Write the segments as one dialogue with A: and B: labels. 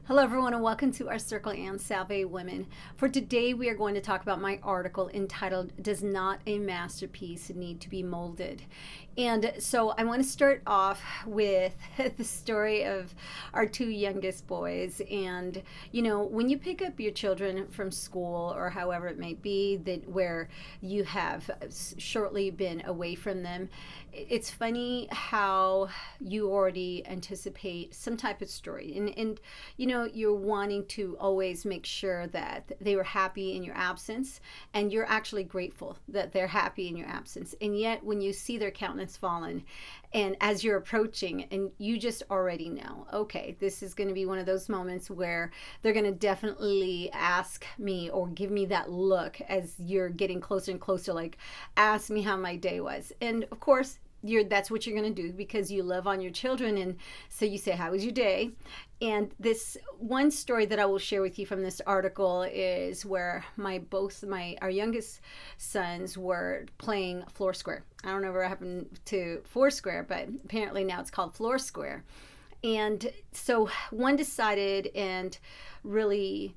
A: Hello everyone and welcome to our Circle Anne Salve Women. For today we are going to talk about my article entitled, Does Not a Masterpiece Need to be Molded? And so I want to start off with the story of our two youngest boys. And when you pick up your children from school or however it may be, that where you have shortly been away from them, it's funny how you already anticipate some type of story. And you're wanting to always make sure that they were happy in your absence, and you're actually grateful that they're happy in your absence. And yet when you see their countenance fallen, and as you're approaching, and you just already know, okay, this is going to be one of those moments where they're going to definitely ask me or give me that look as you're getting closer and closer, like, ask me how my day was. And of course, that's what you're going to do because you love on your children. And so you say, how was your day? And this one story that I will share with you from this article is where our youngest sons were playing floor square. I don't know what happened to Foursquare, but apparently now it's called floor square. And so one decided and really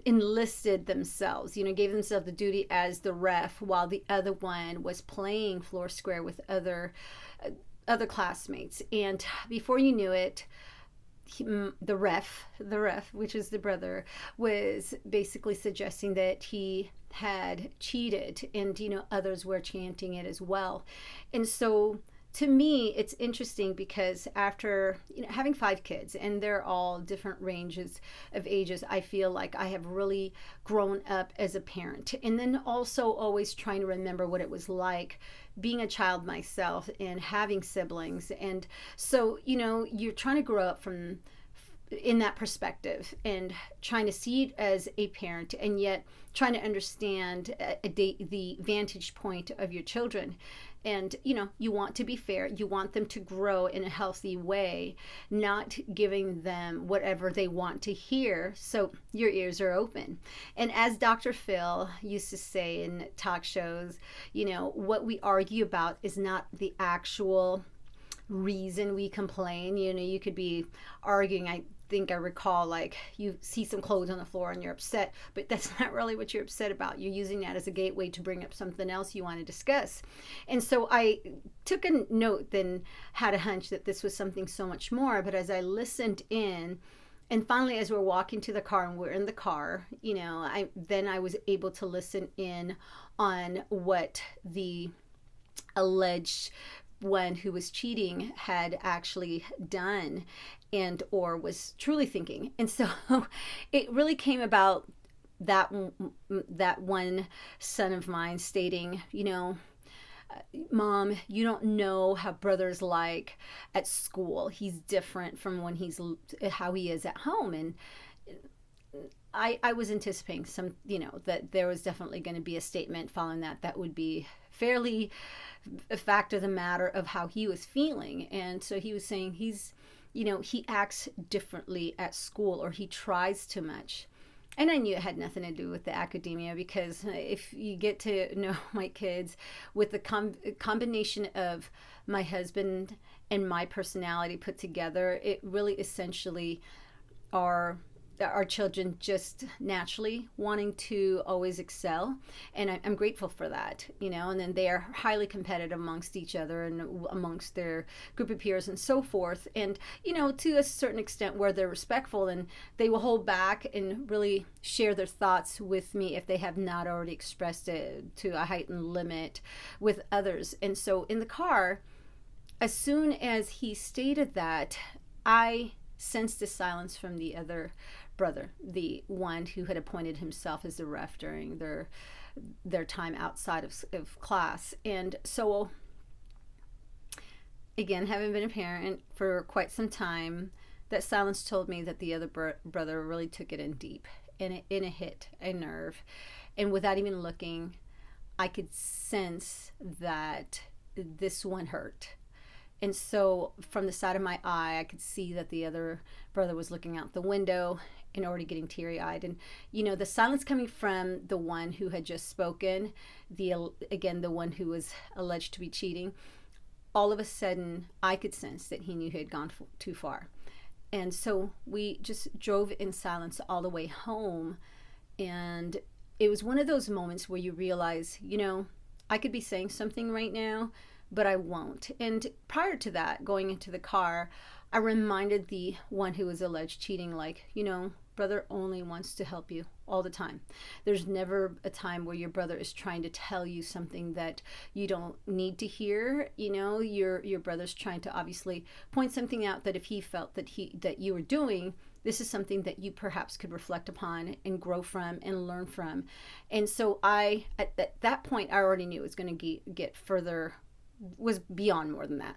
A: enlisted themselves, gave themselves the duty as the ref, while the other one was playing floor square with other classmates. And before you knew it, the ref, which is the brother, was basically suggesting that he had cheated, and others were chanting it as well. And so to me, it's interesting because after having 5 kids, and they're all different ranges of ages, I feel like I have really grown up as a parent. And then also always trying to remember what it was like being a child myself and having siblings. And so, you're trying to grow up in that perspective and trying to see it as a parent, and yet trying to understand the vantage point of your children. And you want to be fair, you want them to grow in a healthy way, not giving them whatever they want to hear, so your ears are open. And as Dr. Phil used to say in talk shows, what we argue about is not the actual reason we complain. You could be arguing, I think I recall, like, you see some clothes on the floor and you're upset, but that's not really what you're upset about. You're using that as a gateway to bring up something else you want to discuss. And so I took a note, then had a hunch that this was something so much more. But as I listened in, and finally, as we're walking to the car and we're in the car, I was able to listen in on what the alleged one who was cheating had actually done and or was truly thinking. And so it really came about that one son of mine stating, Mom, you don't know how brother's like at school. He's different from how he is at home. And I was anticipating some, that there was definitely going to be a statement following that would be fairly a fact of the matter of how he was feeling. And so he was saying he acts differently at school, or he tries too much. And I knew it had nothing to do with the academia, because if you get to know my kids, with the combination of my husband and my personality put together, it really essentially are our children just naturally wanting to always excel. And I'm grateful for that, and then they are highly competitive amongst each other and amongst their group of peers and so forth. And, to a certain extent where they're respectful, and they will hold back and really share their thoughts with me if they have not already expressed it to a heightened limit with others. And so in the car, as soon as he stated that, I sensed a silence from the other brother, the one who had appointed himself as the ref during their time outside of class. And so, again, having been a parent for quite some time, that silence told me that the other brother really took it in deep, and it hit a nerve. And without even looking, I could sense that this one hurt. And so from the side of my eye, I could see that the other brother was looking out the window and already getting teary-eyed. And, the silence coming from the one who had just spoken, the one who was alleged to be cheating, all of a sudden, I could sense that he knew he had gone too far. And so we just drove in silence all the way home. And it was one of those moments where you realize, I could be saying something right now, but I won't. And prior to that, going into the car, I reminded the one who was alleged cheating, like, brother only wants to help you all the time. There's never a time where your brother is trying to tell you something that you don't need to hear. Your brother's trying to obviously point something out that if he felt that you were doing, this is something that you perhaps could reflect upon and grow from and learn from. And so at that point, I already knew it was going to get further, was beyond more than that.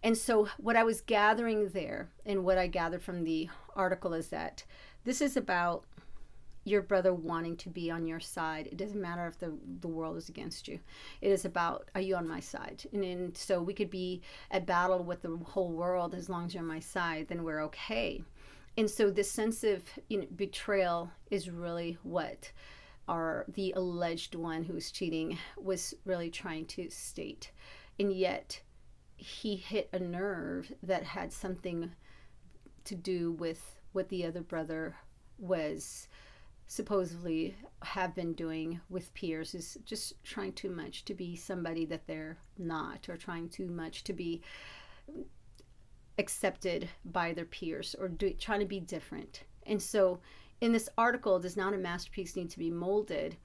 A: And so what I was gathering there, and what I gathered from the article, is that this is about your brother wanting to be on your side. It doesn't matter if the world is against you. It is about, are you on my side? And so we could be at battle with the whole world. As long as you're on my side, then we're okay. And so this sense of betrayal is really what the alleged one who was cheating was really trying to state. And yet he hit a nerve that had something to do with what the other brother was supposedly have been doing with peers, is just trying too much to be somebody that they're not, or trying too much to be accepted by their peers, or trying to be different. And so in this article, does not a masterpiece need to be molded?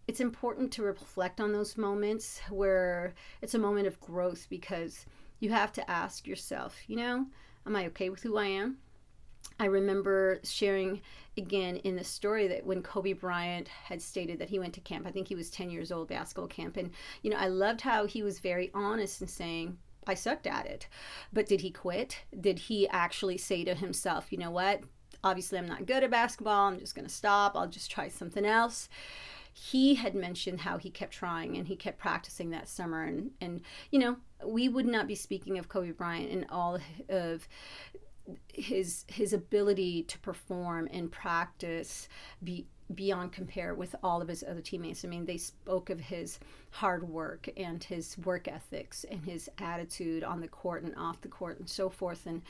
A: It's important to reflect on those moments where it's a moment of growth, because you have to ask yourself, am I okay with who I am? I remember sharing again in the story that when Kobe Bryant had stated that he went to camp, I think he was 10 years old, basketball camp. And, I loved how he was very honest in saying, I sucked at it. But did he quit? Did he actually say to himself, you know what? Obviously, I'm not good at basketball. I'm just going to stop. I'll just try something else. He had mentioned how he kept trying and he kept practicing that summer. And we would not be speaking of Kobe Bryant and all of his ability to perform and practice beyond compare with all of his other teammates. I mean, they spoke of his hard work and his work ethics and his attitude on the court and off the court and so forth. And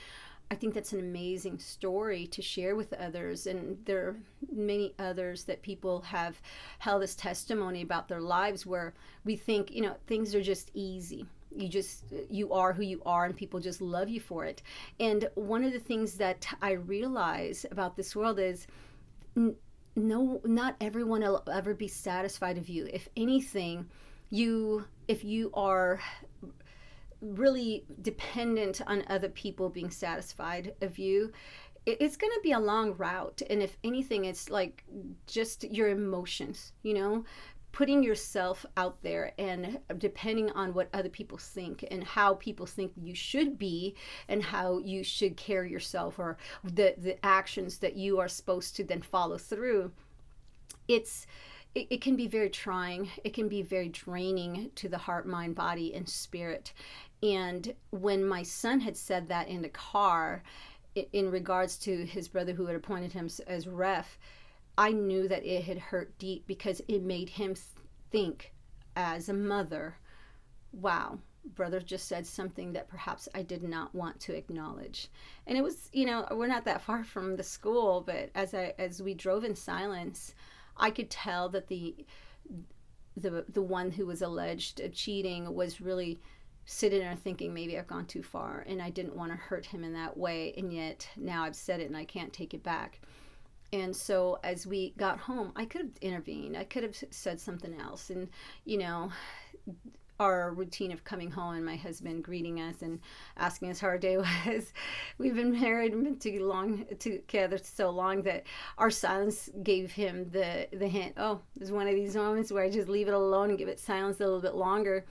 A: I think that's an amazing story to share with others. And there are many others that people have held as testimony about their lives where we think, things are just easy. You are who you are, and people just love you for it. And one of the things that I realize about this world is no, not everyone will ever be satisfied of you. If anything, if you are really dependent on other people being satisfied of you, it's going to be a long route. And if anything, it's like just your emotions, putting yourself out there and depending on what other people think and how people think you should be and how you should carry yourself, or the actions that you are supposed to then follow through. It can be very trying. It can be very draining to the heart, mind, body, and spirit. And when my son had said that in the car in regards to his brother who had appointed him as ref, I knew that it had hurt deep, because it made him think as a mother, wow, brother just said something that perhaps I did not want to acknowledge. And it was, we're not that far from the school, but as we drove in silence, I could tell that the one who was alleged of cheating was really sitting there thinking, maybe I've gone too far and I didn't want to hurt him in that way, and yet now I've said it and I can't take it back. And so as we got home, I could have intervened. I could have said something else. And, our routine of coming home and my husband greeting us and asking us how our day was. We've been married and been together so long that our silence gave him the hint, oh, there's one of these moments where I just leave it alone and give it silence a little bit longer.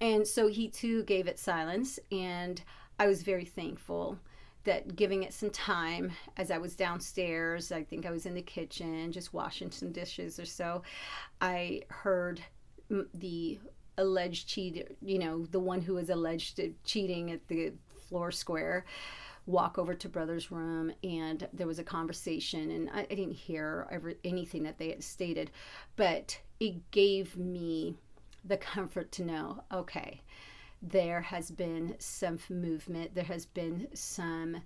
A: And so he too gave it silence, and I was very thankful that giving it some time. As I was downstairs, I think I was in the kitchen just washing some dishes or so, I heard the alleged cheater, the one who was alleged cheating at the floor square, walk over to brother's room, and there was a conversation, and I didn't hear anything that they had stated, but it gave me the comfort to know, okay, there has been some movement, there has been some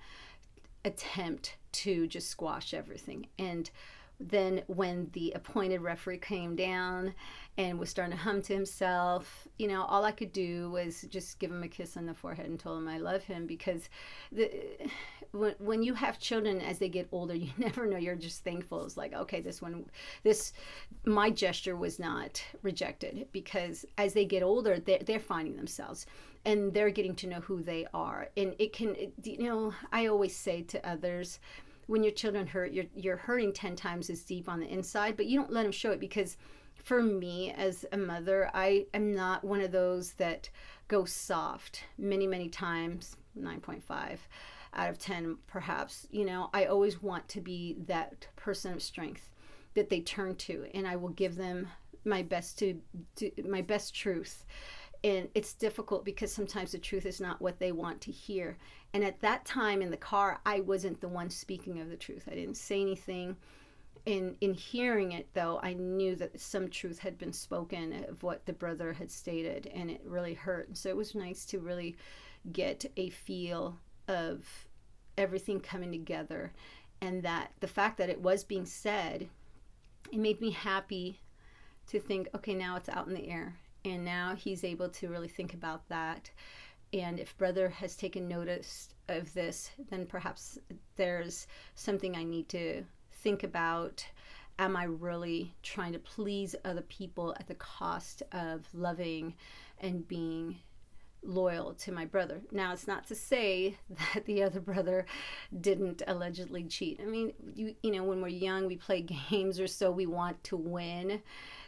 A: attempt to just squash everything. And then when the appointed referee came down and was starting to hum to himself, all I could do was just give him a kiss on the forehead and told him I love him, because when you have children, as they get older, you never know. You're just thankful. It's like, okay, my gesture was not rejected, because as they get older, they're finding themselves and they're getting to know who they are. And I always say to others, when your children hurt, you're hurting 10 times as deep on the inside, but you don't let them show it, because for me as a mother, I am not one of those that go soft many, many times, 9.5 out of 10 perhaps. I always want to be that person of strength that they turn to, and I will give them my best my best truth. And it's difficult because sometimes the truth is not what they want to hear. And at that time in the car, I wasn't the one speaking of the truth. I didn't say anything. In hearing it, though, I knew that some truth had been spoken of what the brother had stated, and it really hurt. And so it was nice to really get a feel of everything coming together, and that the fact that it was being said, it made me happy to think, okay, now it's out in the air. And now he's able to really think about that. And if brother has taken notice of this, then perhaps there's something I need to think about. Am I really trying to please other people at the cost of loving and being loyal to my brother? Now, it's not to say that the other brother didn't allegedly cheat. I mean, when we're young, we play games, or so we want to win.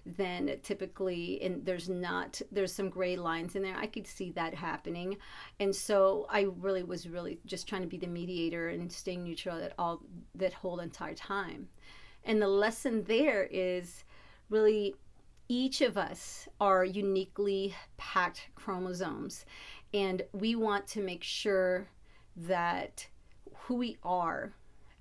A: Then typically, and there's some gray lines in there. I could see that happening. And so I was just trying to be the mediator and stay neutral that whole entire time. And the lesson there is really, each of us are uniquely packed chromosomes, and we want to make sure that who we are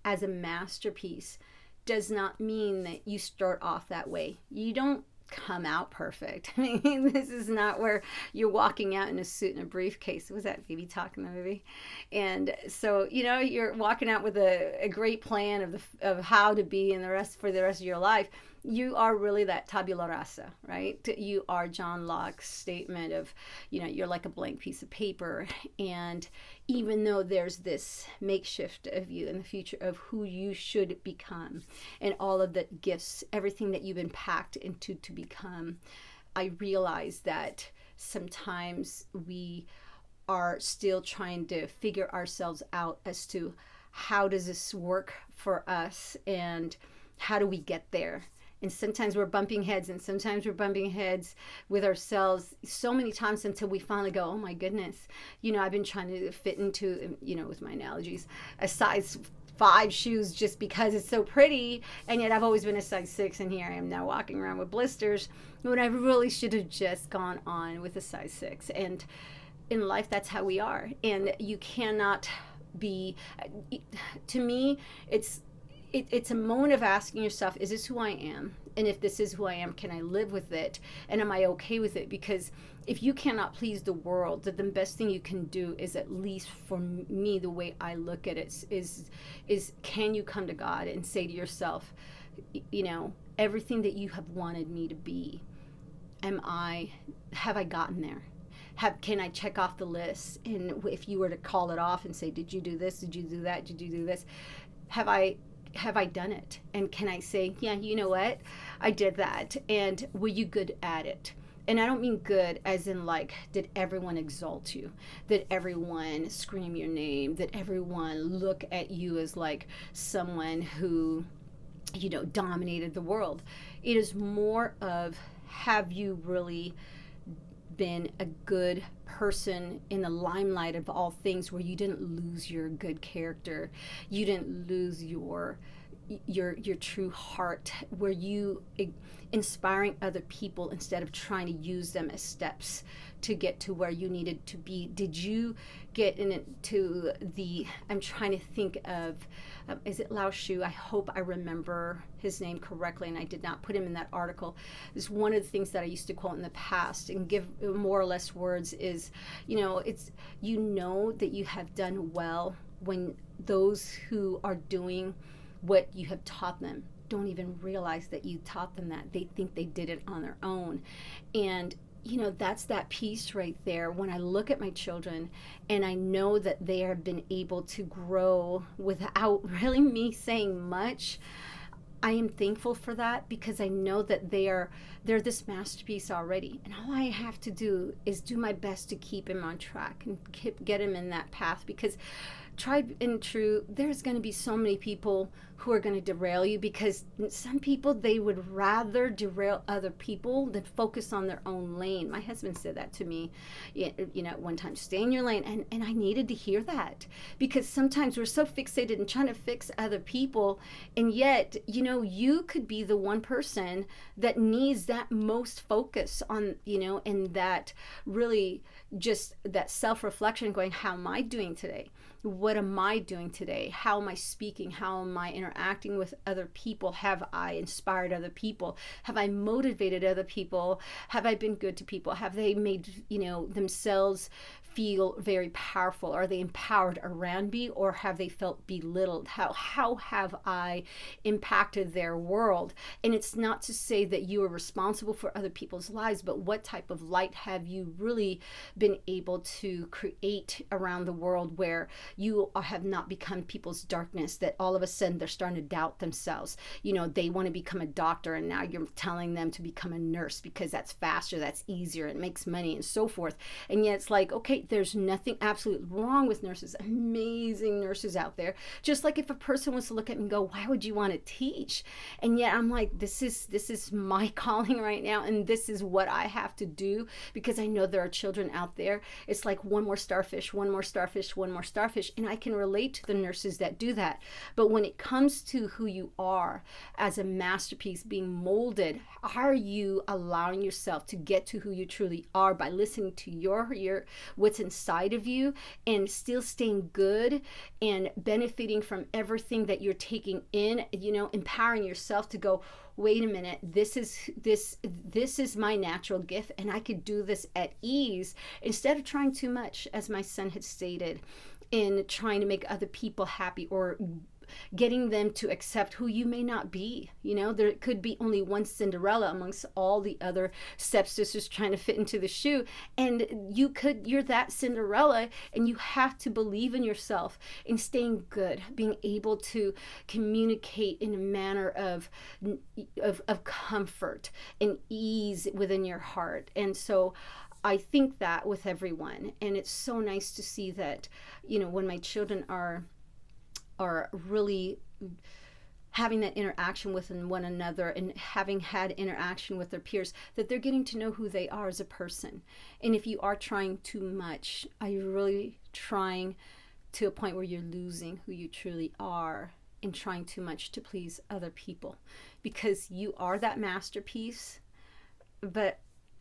A: as a masterpiece does not mean that you start off that way. You don't come out perfect. I mean, this is not where you're walking out in a suit and a briefcase. Was that Phoebe talk in the movie? And so, you're walking out with a great plan of how to be for the rest of your life. You are really that tabula rasa, right? You are John Locke's statement of, you're like a blank piece of paper. And even though there's this makeshift of you in the future of who you should become, and all of the gifts, everything that you've been packed into to become, I realize that sometimes we are still trying to figure ourselves out as to how does this work for us and how do we get there. And sometimes we're bumping heads, and sometimes we're bumping heads with ourselves so many times until we finally go, oh my goodness, I've been trying to fit into, with my analogies, a size 5 shoes just because it's so pretty, and yet I've always been a size 6, and here I am now walking around with blisters when I really should have just gone on with a size 6. And in life, that's how we are. And you cannot be, to me, it's a moment of asking yourself, is this who I am? And if this is who I am, can I live with it? And am I okay with it? Because if you cannot please the world, then the best thing you can do is, at least for me, the way I look at it is can you come to God and say to yourself, everything that you have wanted me to be, have I gotten there? Can I check off the list? And if you were to call it off and say, did you do this? Did you do that? Did you do this? Have I done it? And can I say, yeah, you know what? I did that. And were you good at it? And I don't mean good as in like, did everyone exalt you? Did everyone scream your name? Did everyone look at you as like someone who, dominated the world? It is more of, have you really been a good person in the limelight of all things, where you didn't lose your good character, you didn't lose your true heart, where you inspiring other people instead of trying to use them as steps to get to where you needed to be? Did you get into I'm trying to think of, is it Lao Shu? I hope I remember his name correctly, and I did not put him in that article. It's one of the things that I used to quote in the past and give more or less words is, it's, that you have done well when those who are doing what you have taught them don't even realize that you taught them that. They think they did it on their own. And that's that piece right there. When I look at my children and I know that they have been able to grow without really me saying much, I am thankful for that, because I know that they're this masterpiece already, and all I have to do is do my best to keep him on track and get him in that path. Because tried and true, there's going to be so many people who are going to derail you, because some people, they would rather derail other people than focus on their own lane. My husband said that to me, at one time: stay in your lane. And I needed to hear that, because sometimes we're so fixated in trying to fix other people, and yet, you could be the one person that needs that most focus on, and that really just that self-reflection, going, how am I doing today? What am I doing today? How am I speaking? How am I interacting with other people? Have I inspired other people? Have I motivated other people? Have I been good to people? Have they made, themselves feel very powerful? Are they empowered around me, or have they felt belittled? How have I impacted their world? And it's not to say that you are responsible for other people's lives, but what type of light have you really been able to create around the world, where you have not become people's darkness, that all of a sudden they're starting to doubt themselves. They want to become a doctor, and now you're telling them to become a nurse because that's faster, that's easier, it makes money, and so forth. And yet it's like, okay, there's nothing absolutely wrong with nurses, amazing nurses out there. Just like if a person was to look at me and go, why would you want to teach? And yet I'm like, this is my calling right now, and this is what I have to do, because I know there are children out there. It's like one more starfish, one more starfish, one more starfish. And I can relate to the nurses that do that. But when it comes to who you are as a masterpiece being molded, are you allowing yourself to get to who you truly are by listening to your what's inside of you, and still staying good and benefiting from everything that you're taking in, empowering yourself to go, wait a minute, this is my natural gift, and I could do this at ease, instead of trying too much, as my son had stated, in trying to make other people happy, or getting them to accept who you may not be. There could be only one Cinderella amongst all the other stepsisters trying to fit into the shoe, and you're that Cinderella, and you have to believe in yourself and staying good, being able to communicate in a manner of comfort and ease within your heart. And so I think that with everyone, and it's so nice to see that, when my children are really having that interaction with one another, and having had interaction with their peers, that they're getting to know who they are as a person. And if you are trying too much, are you really trying to a point where you're losing who you truly are, and trying too much to please other people? Because you are that masterpiece, but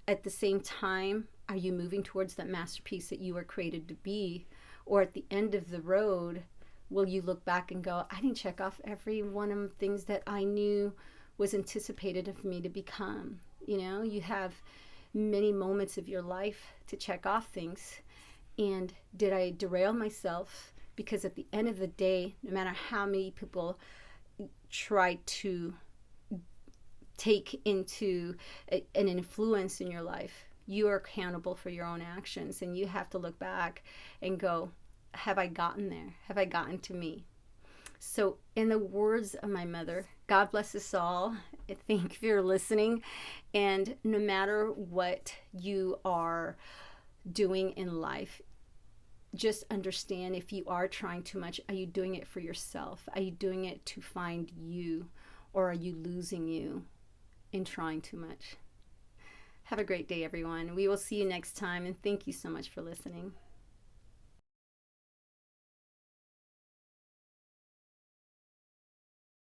A: at the same time, are you moving towards that masterpiece that you were created to be? Or at the end of the road, will you look back and go, I didn't check off every one of the things that I knew was anticipated of me to become? You have many moments of your life to check off things. And did I derail myself? Because at the end of the day, no matter how many people try to take into an influence in your life, you are accountable for your own actions, and you have to look back and go, have I gotten there? Have I gotten to me? So in the words of my mother, God bless us all. Thank you for listening. And no matter what you are doing in life, just understand, if you are trying too much, are you doing it for yourself? Are you doing it to find you, or are you losing you in trying too much? Have a great day, everyone. We will see you next time, and thank you so much for listening.